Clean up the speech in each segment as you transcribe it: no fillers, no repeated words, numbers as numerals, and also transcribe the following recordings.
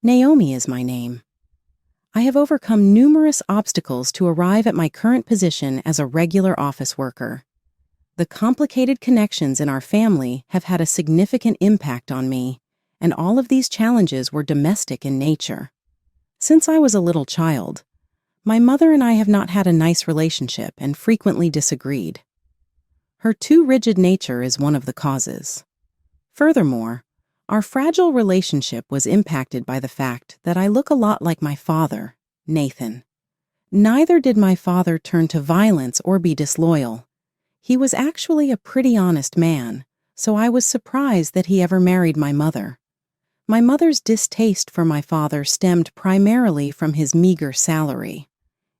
Naomi is my name. I have overcome numerous obstacles to arrive at my current position as a regular office worker. The complicated connections in our family have had a significant impact on me, and all of these challenges were domestic in nature. Since I was a little child, my mother and I have not had a nice relationship and frequently disagreed. Her too rigid nature is one of the causes. Furthermore, our fragile relationship was impacted by the fact that I look a lot like my father, Nathan. Neither did my father turn to violence or be disloyal. He was actually a pretty honest man, so I was surprised that he ever married my mother. My mother's distaste for my father stemmed primarily from his meager salary.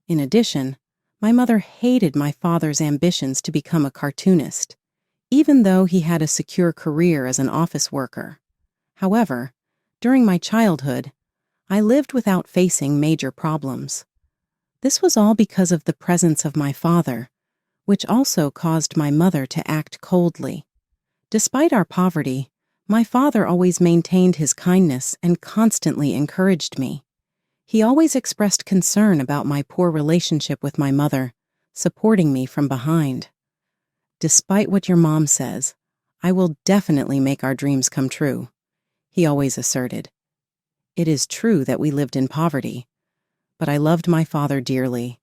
In addition, my mother hated my father's ambitions to become a cartoonist, even though he had a secure career as an office worker. However, during my childhood, I lived without facing major problems. This was all because of the presence of my father, which also caused my mother to act coldly. Despite our poverty, my father always maintained his kindness and constantly encouraged me. He always expressed concern about my poor relationship with my mother, supporting me from behind. "Despite what your mom says, I will definitely make our dreams come true," he always asserted. It is true that we lived in poverty, but I loved my father dearly.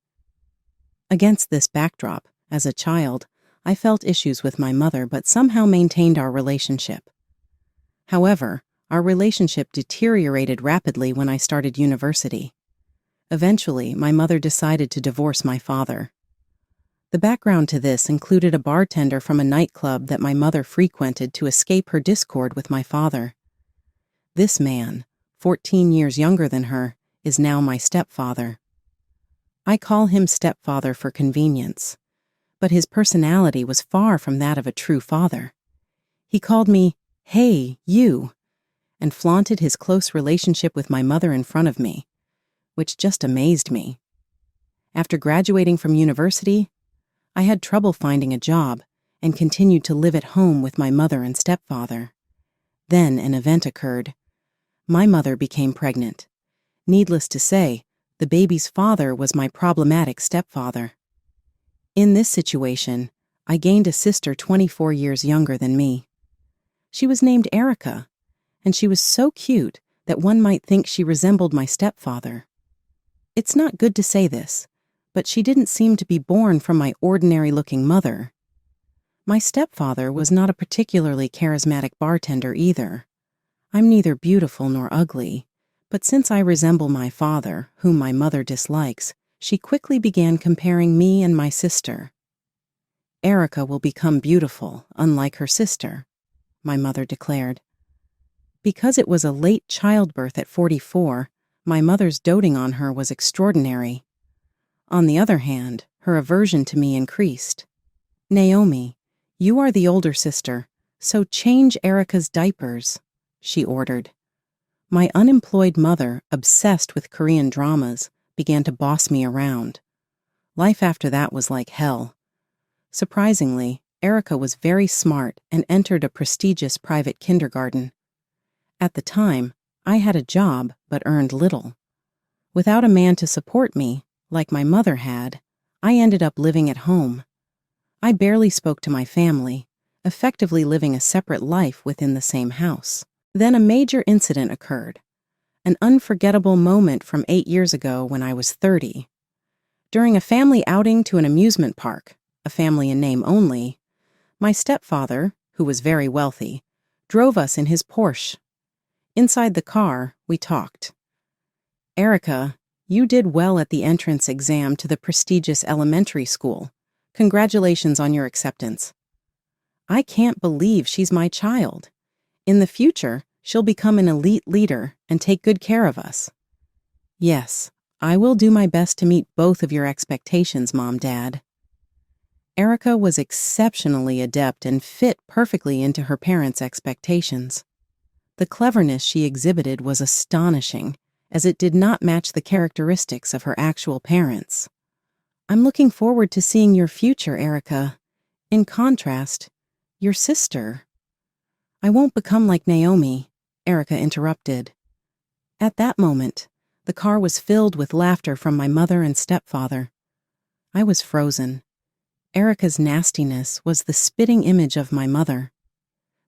Against this backdrop, as a child, I felt issues with my mother but somehow maintained our relationship. However, our relationship deteriorated rapidly when I started university. Eventually, my mother decided to divorce my father. The background to this included a bartender from a nightclub that my mother frequented to escape her discord with my father. This man, 14 years younger than her, is now my stepfather. I call him stepfather for convenience, but his personality was far from that of a true father. He called me, "Hey, you," and flaunted his close relationship with my mother in front of me, which just amazed me. After graduating from university, I had trouble finding a job and continued to live at home with my mother and stepfather. Then an event occurred. My mother became pregnant. Needless to say, the baby's father was my problematic stepfather. In this situation, I gained a sister 24 years younger than me. She was named Erica, and she was so cute that one might think she resembled my stepfather. It's not good to say this, but she didn't seem to be born from my ordinary-looking mother. My stepfather was not a particularly charismatic bartender either. I'm neither beautiful nor ugly, but since I resemble my father, whom my mother dislikes, she quickly began comparing me and my sister. "Erica will become beautiful, unlike her sister," my mother declared. Because it was a late childbirth at 44, my mother's doting on her was extraordinary. On the other hand, her aversion to me increased. "Naomi, you are the older sister, so change Erica's diapers," she ordered. My unemployed mother, obsessed with Korean dramas, began to boss me around. Life after that was like hell. Surprisingly, Erica was very smart and entered a prestigious private kindergarten. At the time, I had a job but earned little. Without a man to support me, like my mother had, I ended up living at home. I barely spoke to my family, effectively living a separate life within the same house. Then a major incident occurred, an unforgettable moment from 8 years ago when I was 30. During a family outing to an amusement park, a family in name only, my stepfather, who was very wealthy, drove us in his Porsche. Inside the car, we talked. "Erica, you did well at the entrance exam to the prestigious elementary school. Congratulations on your acceptance. I can't believe she's my child. In the future, she'll become an elite leader and take good care of us." "Yes, I will do my best to meet both of your expectations, Mom, Dad." Erica was exceptionally adept and fit perfectly into her parents' expectations. The cleverness she exhibited was astonishing, as it did not match the characteristics of her actual parents. "I'm looking forward to seeing your future, Erica. In contrast, your sister—" "I won't become like Naomi," Erica interrupted. At that moment, the car was filled with laughter from my mother and stepfather. I was frozen. Erica's nastiness was the spitting image of my mother.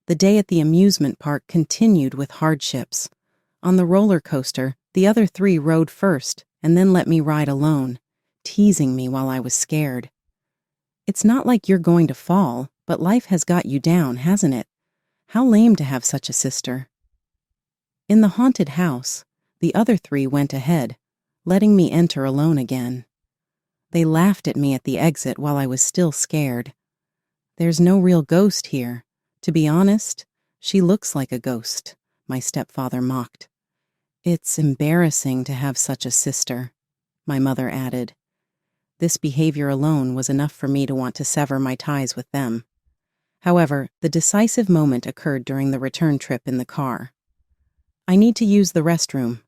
The day at the amusement park continued with hardships. On the roller coaster, the other three rode first and then let me ride alone, teasing me while I was scared. It's not like you're going to fall, but life has got you down, hasn't it? How lame to have such a sister. In the haunted house, the other three went ahead, letting me enter alone again. They laughed at me at the exit while I was still scared. There's no real ghost here. To be honest, she looks like a ghost, my stepfather mocked. It's embarrassing to have such a sister, my mother added. This behavior alone was enough for me to want to sever my ties with them. However, the decisive moment occurred during the return trip in the car. I need to use the restroom.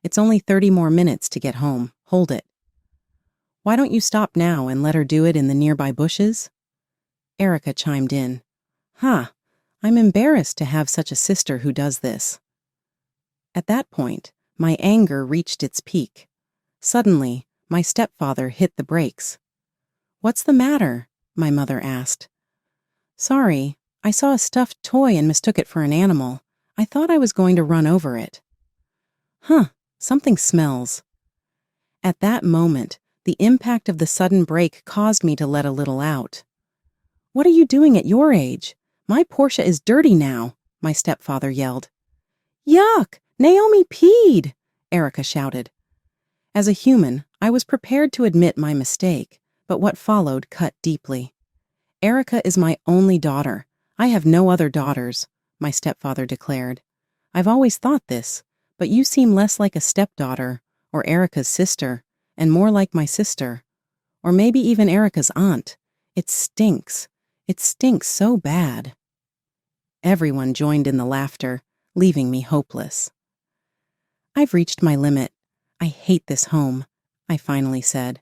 It's only 30 more minutes to get home. Hold it. Why don't you stop now and let her do it in the nearby bushes? Erica chimed in. I'm embarrassed to have such a sister who does this. At that point, my anger reached its peak. Suddenly, my stepfather hit the brakes. What's the matter? My mother asked. Sorry, I saw a stuffed toy and mistook it for an animal. I thought I was going to run over it. Something smells. At that moment, the impact of the sudden break caused me to let a little out. What are you doing at your age? My Porsche is dirty now, my stepfather yelled. Yuck! Naomi peed! Erica shouted. As a human, I was prepared to admit my mistake, but what followed cut deeply. Erica is my only daughter. I have no other daughters, my stepfather declared. I've always thought this, but you seem less like a stepdaughter, or Erica's sister, and more like my sister, or maybe even Erica's aunt. It stinks. It stinks so bad. Everyone joined in the laughter, leaving me hopeless. I've reached my limit. I hate this home, I finally said.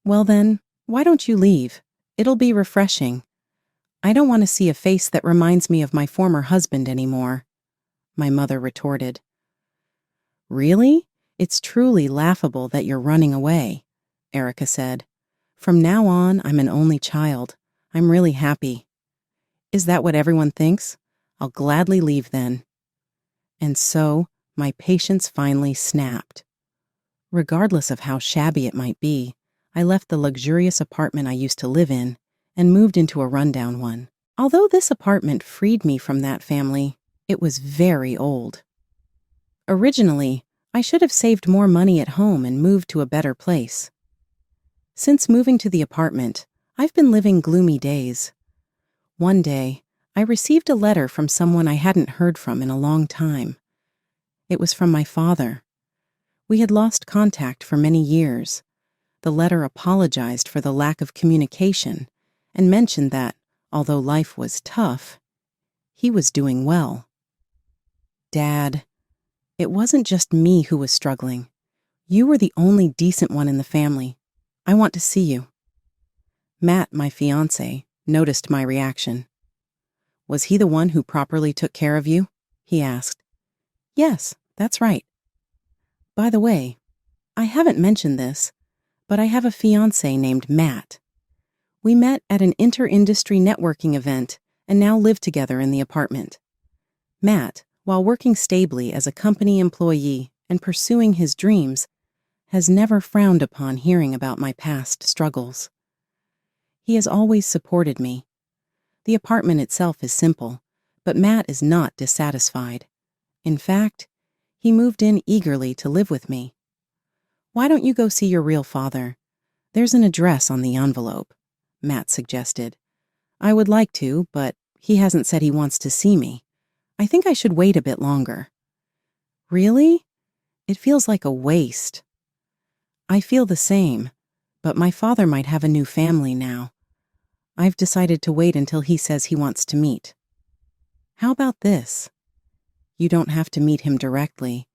Well then, why don't you leave? It'll be refreshing. I don't want to see a face that reminds me of my former husband anymore, my mother retorted. Really? It's truly laughable that you're running away, Erica said. From now on, I'm an only child. I'm really happy. Is that what everyone thinks? I'll gladly leave then. And so, my patience finally snapped. Regardless of how shabby it might be, I left the luxurious apartment I used to live in and moved into a rundown one. Although this apartment freed me from that family, it was very old. Originally, I should have saved more money at home and moved to a better place. Since moving to the apartment, I've been living gloomy days. One day, I received a letter from someone I hadn't heard from in a long time. It was from my father. We had lost contact for many years. The letter apologized for the lack of communication and mentioned that, although life was tough, he was doing well. Dad, it wasn't just me who was struggling. You were the only decent one in the family. I want to see you. Matt, my fiancé, noticed my reaction. Was he the one who properly took care of you? He asked. Yes, that's right. By the way, I haven't mentioned this, but I have a fiancé named Matt. We met at an inter-industry networking event and now live together in the apartment. Matt, while working stably as a company employee and pursuing his dreams, has never frowned upon hearing about my past struggles. He has always supported me. The apartment itself is simple, but Matt is not dissatisfied. In fact, he moved in eagerly to live with me. Why don't you go see your real father? There's an address on the envelope, Matt suggested. I would like to, but he hasn't said he wants to see me. I think I should wait a bit longer. Really? It feels like a waste. I feel the same, but my father might have a new family now. I've decided to wait until he says he wants to meet. How about this? You don't have to meet him directly.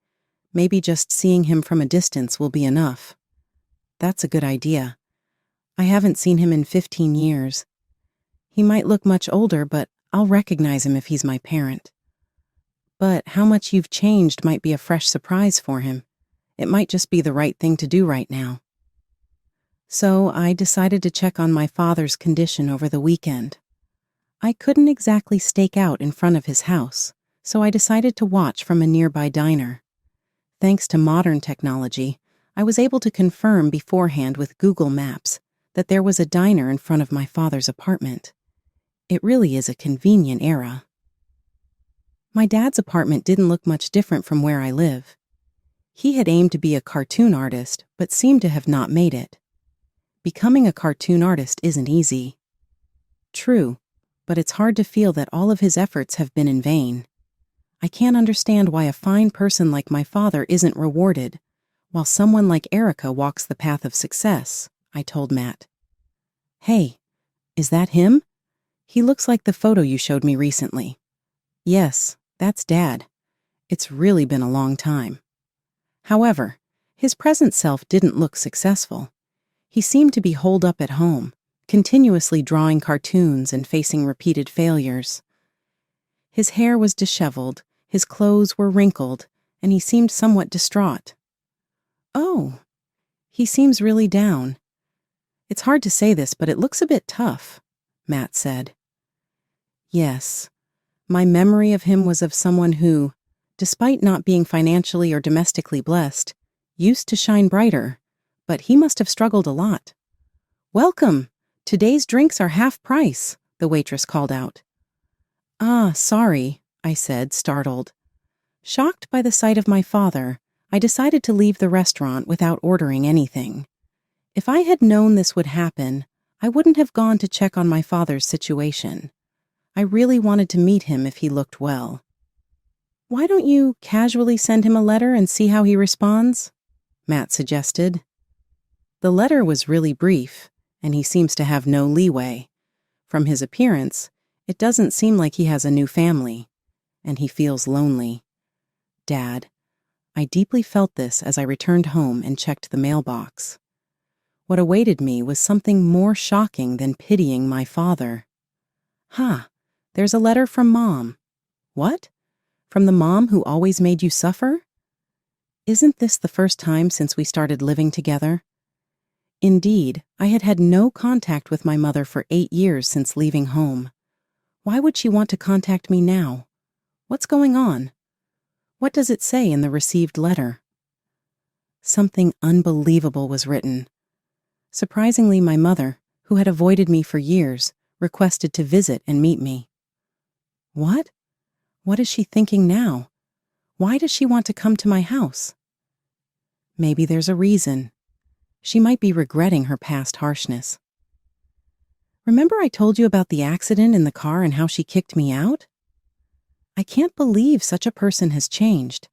Maybe just seeing him from a distance will be enough. That's a good idea. I haven't seen him in 15 years. He might look much older, but I'll recognize him if he's my parent. but how much you've changed might be a fresh surprise for him. It might just be the right thing to do right now. So I decided to check on my father's condition over the weekend. I couldn't exactly stake out in front of his house, so I decided to watch from a nearby diner. Thanks to modern technology, I was able to confirm beforehand with Google Maps that there was a diner in front of my father's apartment. It really is a convenient era. My dad's apartment didn't look much different from where I live. He had aimed to be a cartoon artist, but seemed to have not made it. Becoming a cartoon artist isn't easy. True, but it's hard to feel that all of his efforts have been in vain. I can't understand why a fine person like my father isn't rewarded, while someone like Erica walks the path of success, I told Matt. Hey, is that him? He looks like the photo you showed me recently. Yes, that's Dad. It's really been a long time. However, his present self didn't look successful. He seemed to be holed up at home, continuously drawing cartoons and facing repeated failures. His hair was disheveled, his clothes were wrinkled, and he seemed somewhat distraught. Oh, he seems really down. It's hard to say this, but it looks a bit tough, Matt said. Yes, my memory of him was of someone who, despite not being financially or domestically blessed, used to shine brighter, but he must have struggled a lot. Welcome! Today's drinks are half price, the waitress called out. Ah, sorry, I said, startled. Shocked by the sight of my father, I decided to leave the restaurant without ordering anything. If I had known this would happen, I wouldn't have gone to check on my father's situation. I really wanted to meet him if he looked well. Why don't you casually send him a letter and see how he responds? Matt suggested. The letter was really brief, and he seems to have no leeway. From his appearance, it doesn't seem like he has a new family, and he feels lonely. Dad, I deeply felt this as I returned home and checked the mailbox. What awaited me was something more shocking than pitying my father. There's a letter from Mom. What? From the mom who always made you suffer? Isn't this the first time since we started living together? Indeed, I had had no contact with my mother for 8 years since leaving home. Why would she want to contact me now? What's going on? What does it say in the received letter? Something unbelievable was written. Surprisingly, my mother, who had avoided me for years, requested to visit and meet me. What? What is she thinking now? Why does she want to come to my house? Maybe there's a reason. She might be regretting her past harshness. Remember I told you about the accident in the car and how she kicked me out? I can't believe such a person has changed.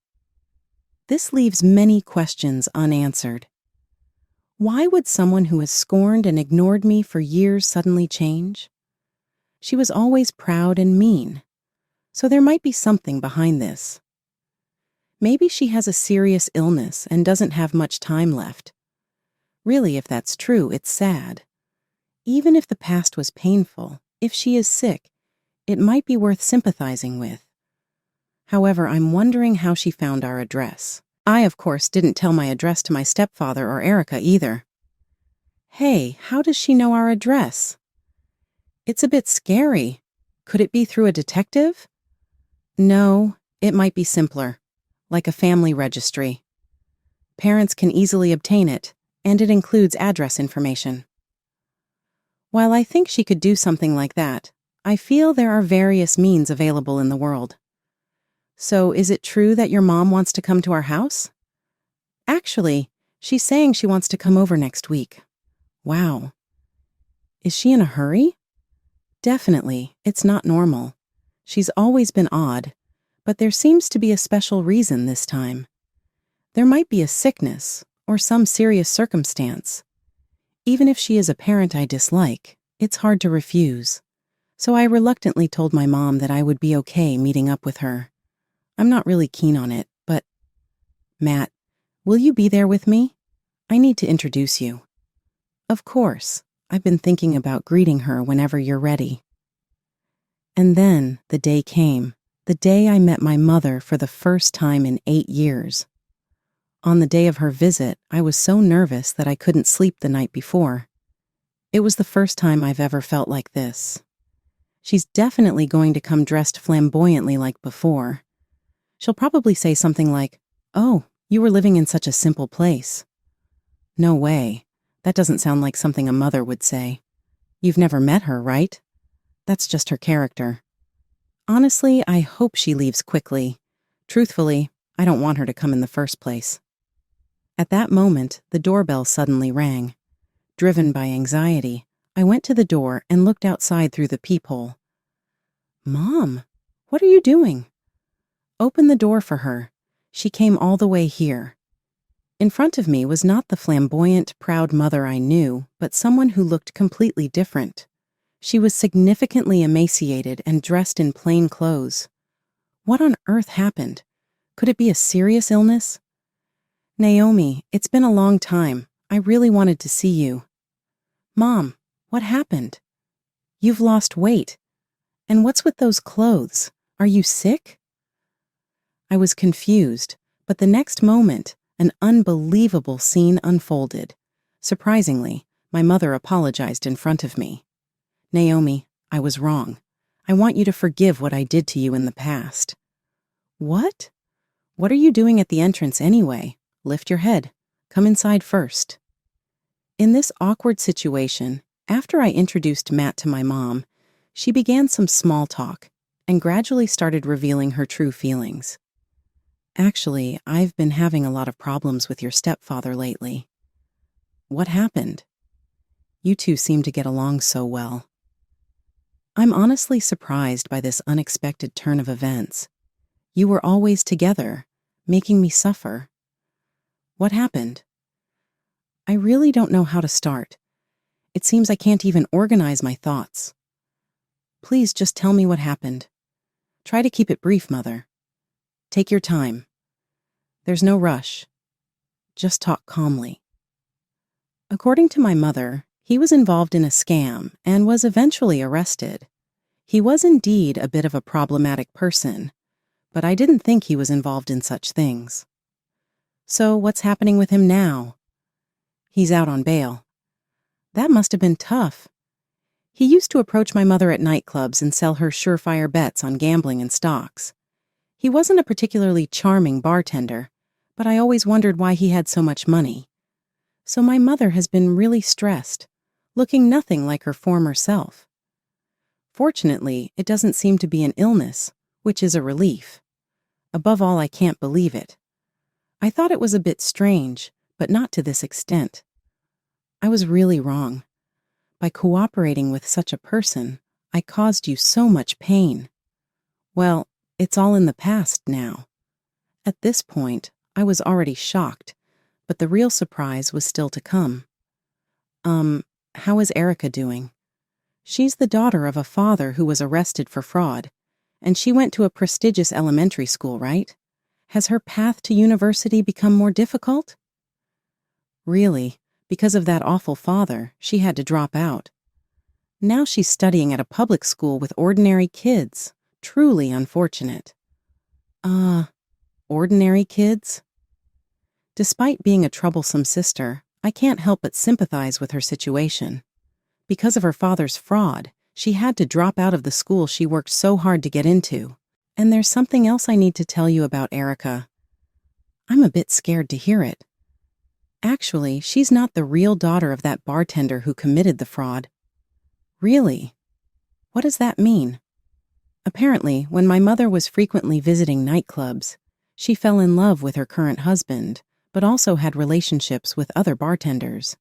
This leaves many questions unanswered. Why would someone who has scorned and ignored me for years suddenly change? She was always proud and mean, so there might be something behind this. Maybe she has a serious illness and doesn't have much time left. Really, if that's true, it's sad. Even if the past was painful, if she is sick, it might be worth sympathizing with. However, I'm wondering how she found our address. I, of course, didn't tell my address to my stepfather or Erica either. Hey, how does she know our address? It's a bit scary. Could it be through a detective? No, it might be simpler, like a family registry. Parents can easily obtain it, and it includes address information. While I think she could do something like that, I feel there are various means available in the world. So, is it true that your mom wants to come to our house? Actually, she's saying she wants to come over next week. Wow. Is she in a hurry? Definitely, it's not normal. She's always been odd, but there seems to be a special reason this time. There might be a sickness or some serious circumstance. Even if she is a parent I dislike, it's hard to refuse. So I reluctantly told my mom that I would be okay meeting up with her. I'm not really keen on it, but... Matt, will you be there with me? I need to introduce you. Of course. I've been thinking about greeting her whenever you're ready. And then the day came, The day I met my mother for the first time in 8 years. On the day of her visit, I was so nervous that I couldn't sleep the night before. It was the first time I've ever felt like this. She's definitely going to come dressed flamboyantly like before. She'll probably say something like, "Oh, you were living in such a simple place." No way. That doesn't sound like something a mother would say. You've never met her, right? That's just her character. Honestly, I hope she leaves quickly. Truthfully, I don't want her to come in the first place. At that moment, the doorbell suddenly rang. Driven by anxiety, I went to the door and looked outside through the peephole. "Mom, what are you doing?" Open the door for her. She came all the way here. In front of me was not the flamboyant, proud mother I knew, but someone who looked completely different. She was significantly emaciated and dressed in plain clothes. What on earth happened? Could it be a serious illness? "Naomi, it's been a long time. I really wanted to see you." "Mom, what happened?" "You've lost weight. And what's with those clothes? Are you sick?" I was confused, but the next moment, an unbelievable scene unfolded. Surprisingly, my mother apologized in front of me. "Naomi, I was wrong. I want you to forgive what I did to you in the past." "What? What are you doing at the entrance anyway? Lift your head. Come inside first." In this awkward situation, after I introduced Matt to my mom, she began some small talk and gradually started revealing her true feelings. "Actually, I've been having a lot of problems with your stepfather lately." "What happened?" "You two seem to get along so well." I'm honestly surprised by this unexpected turn of events. You were always together, making me suffer. What happened? I really don't know how to start. It seems I can't even organize my thoughts. Please just tell me what happened. Try to keep it brief, Mother. Take your time. There's no rush. Just talk calmly. According to my mother, he was involved in a scam and was eventually arrested. He was indeed a bit of a problematic person, but I didn't think he was involved in such things. So what's happening with him now? He's out on bail. That must have been tough. He used to approach my mother at nightclubs and sell her surefire bets on gambling and stocks. He wasn't a particularly charming bartender, but I always wondered why he had so much money. So my mother has been really stressed, looking nothing like her former self. Fortunately, it doesn't seem to be an illness, which is a relief. Above all, I can't believe it. I thought it was a bit strange, but not to this extent. I was really wrong. By cooperating with such a person, I caused you so much pain. Well, it's all in the past now. At this point, I was already shocked, but the real surprise was still to come. How is Erica doing? She's the daughter of a father who was arrested for fraud, and she went to a prestigious elementary school, right? Has her path to university become more difficult? Really, because of that awful father, she had to drop out. Now she's studying at a public school with ordinary kids. Truly unfortunate. Ordinary kids? Despite being a troublesome sister, I can't help but sympathize with her situation. Because of her father's fraud, she had to drop out of the school she worked so hard to get into. And there's something else I need to tell you about Erica. I'm a bit scared to hear it. Actually, she's not the real daughter of that bartender who committed the fraud. Really? What does that mean? Apparently, when my mother was frequently visiting nightclubs, she fell in love with her current husband, but also had relationships with other bartenders.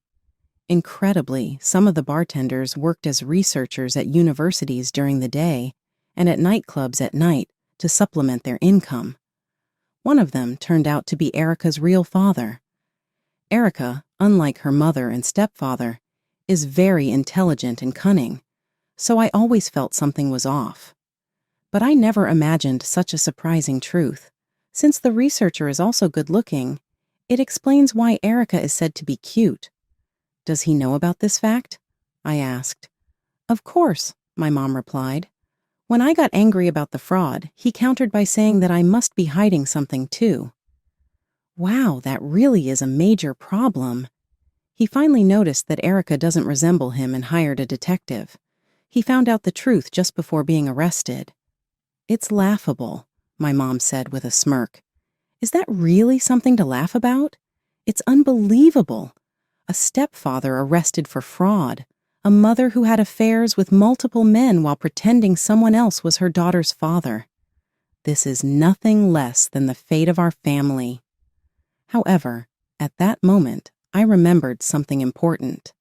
Incredibly, some of the bartenders worked as researchers at universities during the day and at nightclubs at night to supplement their income. One of them turned out to be Erica's real father. Erica, unlike her mother and stepfather, is very intelligent and cunning, so I always felt something was off. But I never imagined such a surprising truth. Since the researcher is also good-looking, it explains why Erica is said to be cute. Does he know about this fact? I asked. Of course, my mom replied. When I got angry about the fraud, he countered by saying that I must be hiding something too. Wow, that really is a major problem. He finally noticed that Erica doesn't resemble him and hired a detective. He found out the truth just before being arrested. It's laughable, my mom said with a smirk. Is that really something to laugh about? It's unbelievable. A stepfather arrested for fraud. A mother who had affairs with multiple men while pretending someone else was her daughter's father. This is nothing less than the fate of our family. However, at that moment, I remembered something important.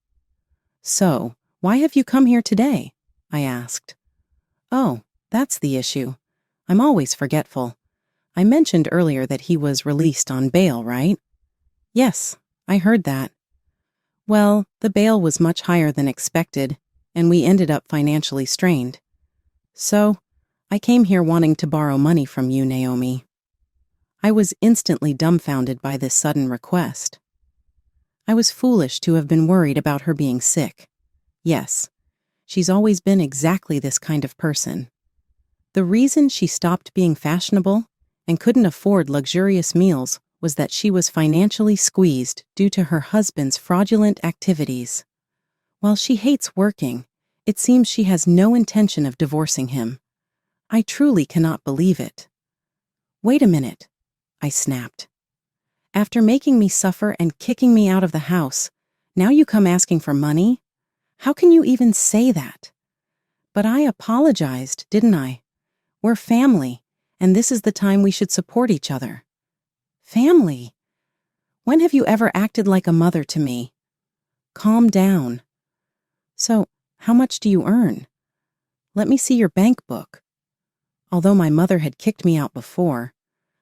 So, why have you come here today? I asked. Oh, that's the issue. I'm always forgetful. I mentioned earlier that he was released on bail, right? Yes, I heard that. Well, the bail was much higher than expected, and we ended up financially strained. So, I came here wanting to borrow money from you, Naomi. I was instantly dumbfounded by this sudden request. I was foolish to have been worried about her being sick. Yes, she's always been exactly this kind of person. The reason she stopped being fashionable and couldn't afford luxurious meals was that she was financially squeezed due to her husband's fraudulent activities. While she hates working, it seems she has no intention of divorcing him. I truly cannot believe it. Wait a minute, I snapped. After making me suffer and kicking me out of the house, now you come asking for money? How can you even say that? But I apologized, didn't I? We're family, and this is the time we should support each other. Family? When have you ever acted like a mother to me? Calm down. So, how much do you earn? Let me see your bank book. Although my mother had kicked me out before,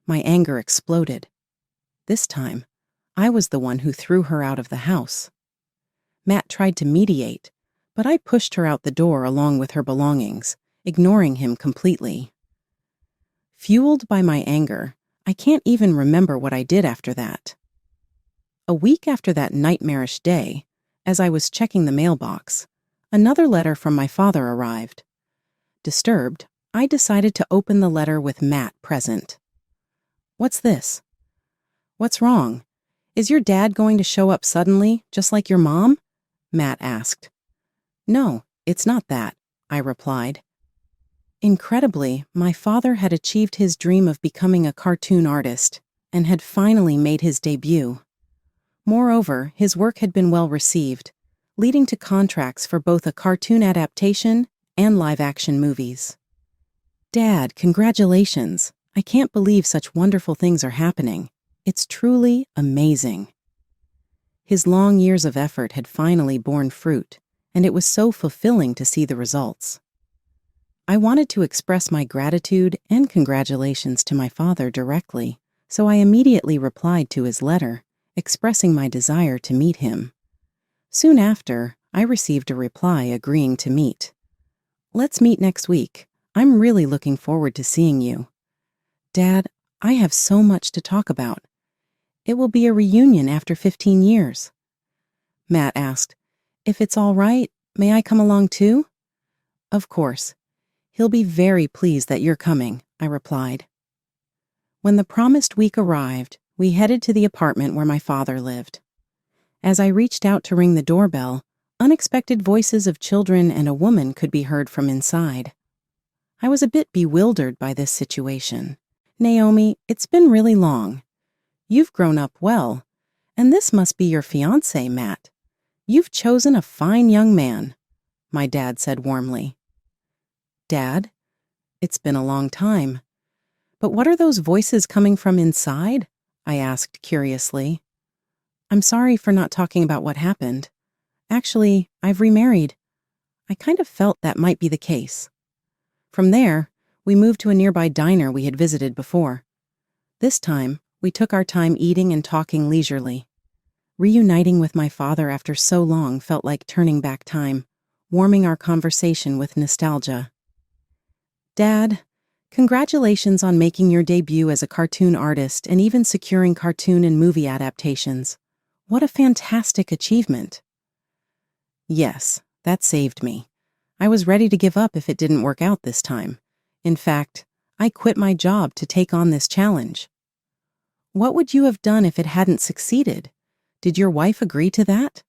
my anger exploded. This time, I was the one who threw her out of the house. Matt tried to mediate, but I pushed her out the door along with her belongings, ignoring him completely. Fueled by my anger, I can't even remember what I did after that. A week after that nightmarish day, as I was checking the mailbox, another letter from my father arrived. Disturbed, I decided to open the letter with Matt present. What's this? What's wrong? Is your dad going to show up suddenly, just like your mom? Matt asked. No, it's not that, I replied. Incredibly, my father had achieved his dream of becoming a cartoon artist and had finally made his debut. Moreover, his work had been well received, leading to contracts for both a cartoon adaptation and live-action movies. Dad, congratulations! I can't believe such wonderful things are happening. It's truly amazing. His long years of effort had finally borne fruit, and it was so fulfilling to see the results. I wanted to express my gratitude and congratulations to my father directly, so I immediately replied to his letter, expressing my desire to meet him. Soon after, I received a reply agreeing to meet. Let's meet next week. I'm really looking forward to seeing you. Dad, I have so much to talk about. It will be a reunion after 15 years. Matt asked, if it's all right, may I come along too? Of course. He'll be very pleased that you're coming, I replied. When the promised week arrived, we headed to the apartment where my father lived. As I reached out to ring the doorbell, unexpected voices of children and a woman could be heard from inside. I was a bit bewildered by this situation. Naomi, it's been really long. You've grown up well, and this must be your fiancé, Matt. You've chosen a fine young man, my dad said warmly. Dad, it's been a long time. But what are those voices coming from inside? I asked curiously. I'm sorry for not talking about what happened. Actually, I've remarried. I kind of felt that might be the case. From there, we moved to a nearby diner we had visited before. This time, we took our time eating and talking leisurely. Reuniting with my father after so long felt like turning back time, warming our conversation with nostalgia. Dad, congratulations on making your debut as a cartoon artist and even securing cartoon and movie adaptations. What a fantastic achievement. Yes, that saved me. I was ready to give up if it didn't work out this time. In fact, I quit my job to take on this challenge. What would you have done if it hadn't succeeded? Did your wife agree to that?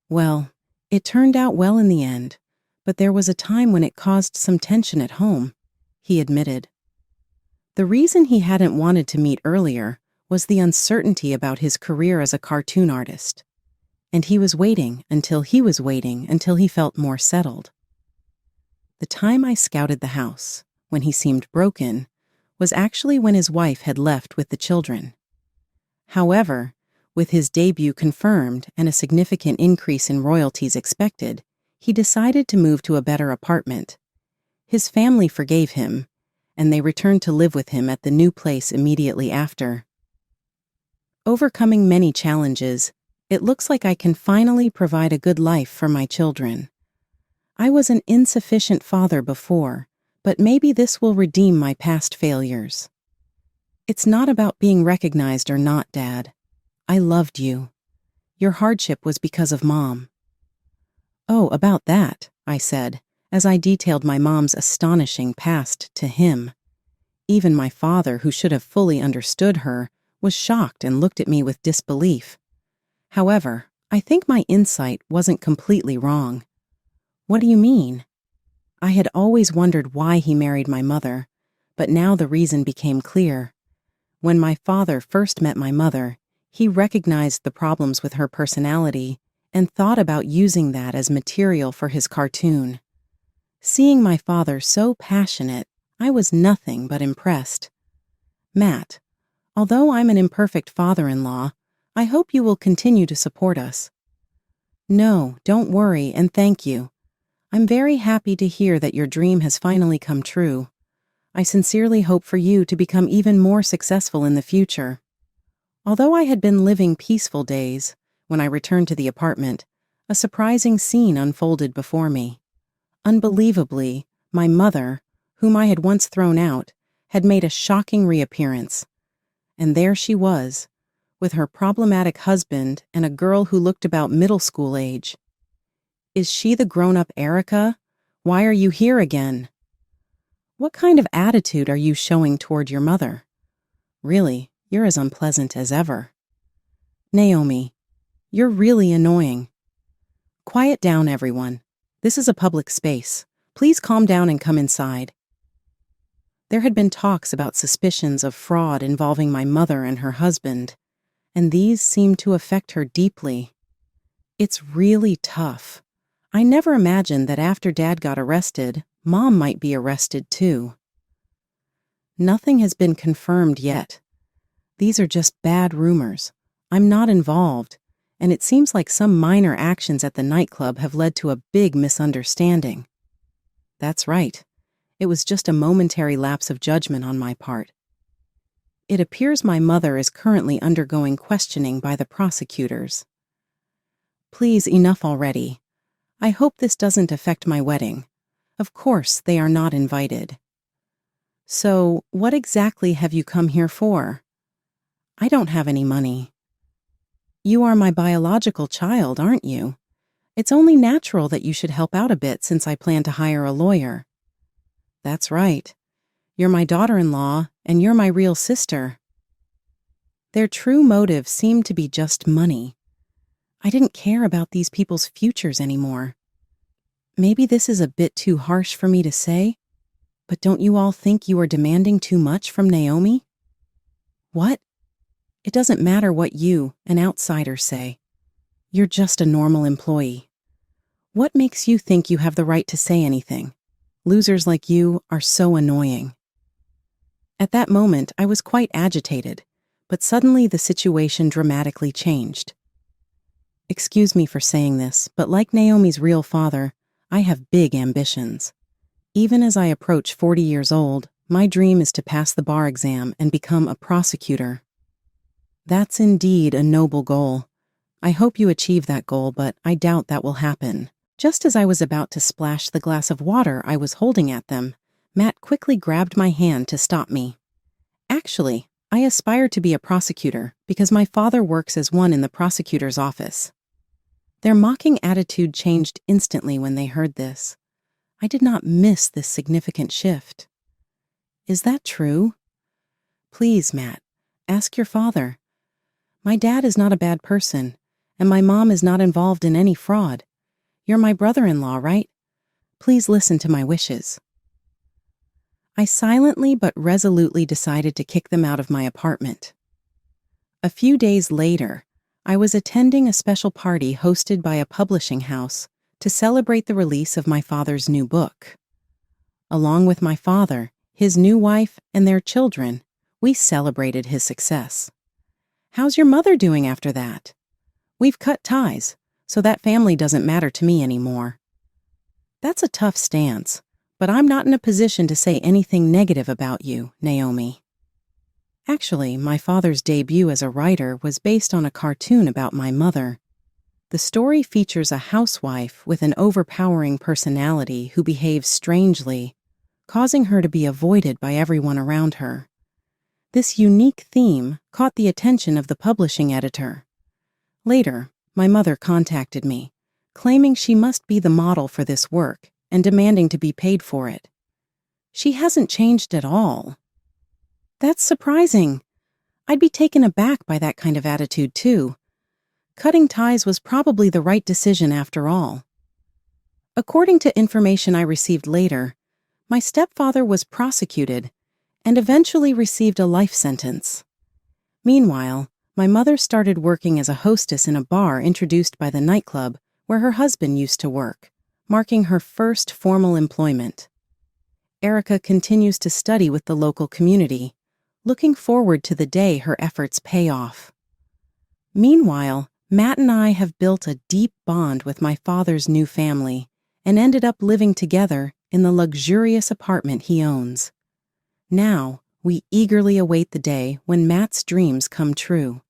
Well, it turned out well in the end, but there was a time when it caused some tension at home, he admitted. The reason he hadn't wanted to meet earlier was the uncertainty about his career as a cartoon artist. And he was waiting until he felt more settled. The time I scouted the house, when he seemed broken, was actually when his wife had left with the children. However, with his debut confirmed and a significant increase in royalties expected, he decided to move to a better apartment. His family forgave him, and they returned to live with him at the new place immediately after. Overcoming many challenges, it looks like I can finally provide a good life for my children. I was an insufficient father before, but maybe this will redeem my past failures. It's not about being recognized or not, Dad. I loved you. Your hardship was because of Mom. Oh, about that, I said, as I detailed my mom's astonishing past to him. Even my father, who should have fully understood her, was shocked and looked at me with disbelief. However, I think my insight wasn't completely wrong. What do you mean? I had always wondered why he married my mother, but now the reason became clear. When my father first met my mother, he recognized the problems with her personality and thought about using that as material for his cartoon. Seeing my father so passionate, I was nothing but impressed. Matt, although I'm an imperfect father-in-law, I hope you will continue to support us. No, don't worry, and thank you. I'm very happy to hear that your dream has finally come true. I sincerely hope for you to become even more successful in the future. Although I had been living peaceful days, when I returned to the apartment, a surprising scene unfolded before me. Unbelievably, my mother, whom I had once thrown out, had made a shocking reappearance. And there she was, with her problematic husband and a girl who looked about middle school age. Is she the grown-up Erica? Why are you here again? What kind of attitude are you showing toward your mother? Really, you're as unpleasant as ever. Naomi, you're really annoying. Quiet down, everyone. This is a public space. Please calm down and come inside. There had been talks about suspicions of fraud involving my mother and her husband, and these seemed to affect her deeply. It's really tough. I never imagined that after Dad got arrested, Mom might be arrested too. Nothing has been confirmed yet. These are just bad rumors. I'm not involved, and it seems like some minor actions at the nightclub have led to a big misunderstanding. That's right. It was just a momentary lapse of judgment on my part. It appears my mother is currently undergoing questioning by the prosecutors. Please, enough already. I hope this doesn't affect my wedding. Of course, they are not invited. So, what exactly have you come here for? I don't have any money. You are my biological child, aren't you? It's only natural that you should help out a bit since I plan to hire a lawyer. That's right. You're my daughter-in-law, and you're my real sister. Their true motive seemed to be just money. I didn't care about these people's futures anymore. Maybe this is a bit too harsh for me to say, but don't you all think you are demanding too much from Naomi? What? It doesn't matter what you, an outsider, say. You're just a normal employee. What makes you think you have the right to say anything? Losers like you are so annoying. At that moment, I was quite agitated, but suddenly the situation dramatically changed. Excuse me for saying this, but like Naomi's real father, I have big ambitions. Even as I approach 40 years old, my dream is to pass the bar exam and become a prosecutor. That's indeed a noble goal. I hope you achieve that goal, but I doubt that will happen. Just as I was about to splash the glass of water I was holding at them, Matt quickly grabbed my hand to stop me. Actually, I aspire to be a prosecutor because my father works as one in the prosecutor's office. Their mocking attitude changed instantly when they heard this. I did not miss this significant shift. Is that true? Please, Matt, ask your father. My dad is not a bad person, and my mom is not involved in any fraud. You're my brother-in-law, right? Please listen to my wishes. I silently but resolutely decided to kick them out of my apartment. A few days later, I was attending a special party hosted by a publishing house to celebrate the release of my father's new book. Along with my father, his new wife, and their children, we celebrated his success. How's your mother doing after that? We've cut ties, so that family doesn't matter to me anymore. That's a tough stance, but I'm not in a position to say anything negative about you, Naomi. Actually, my father's debut as a writer was based on a cartoon about my mother. The story features a housewife with an overpowering personality who behaves strangely, causing her to be avoided by everyone around her. This unique theme caught the attention of the publishing editor. Later, my mother contacted me, claiming she must be the model for this work and demanding to be paid for it. She hasn't changed at all. That's surprising. I'd be taken aback by that kind of attitude, too. Cutting ties was probably the right decision after all. According to information I received later, my stepfather was prosecuted and eventually received a life sentence. Meanwhile, my mother started working as a hostess in a bar introduced by the nightclub where her husband used to work, marking her first formal employment. Erica continues to study with the local community, looking forward to the day her efforts pay off. Meanwhile, Matt and I have built a deep bond with my father's new family and ended up living together in the luxurious apartment he owns. Now, we eagerly await the day when Matt's dreams come true.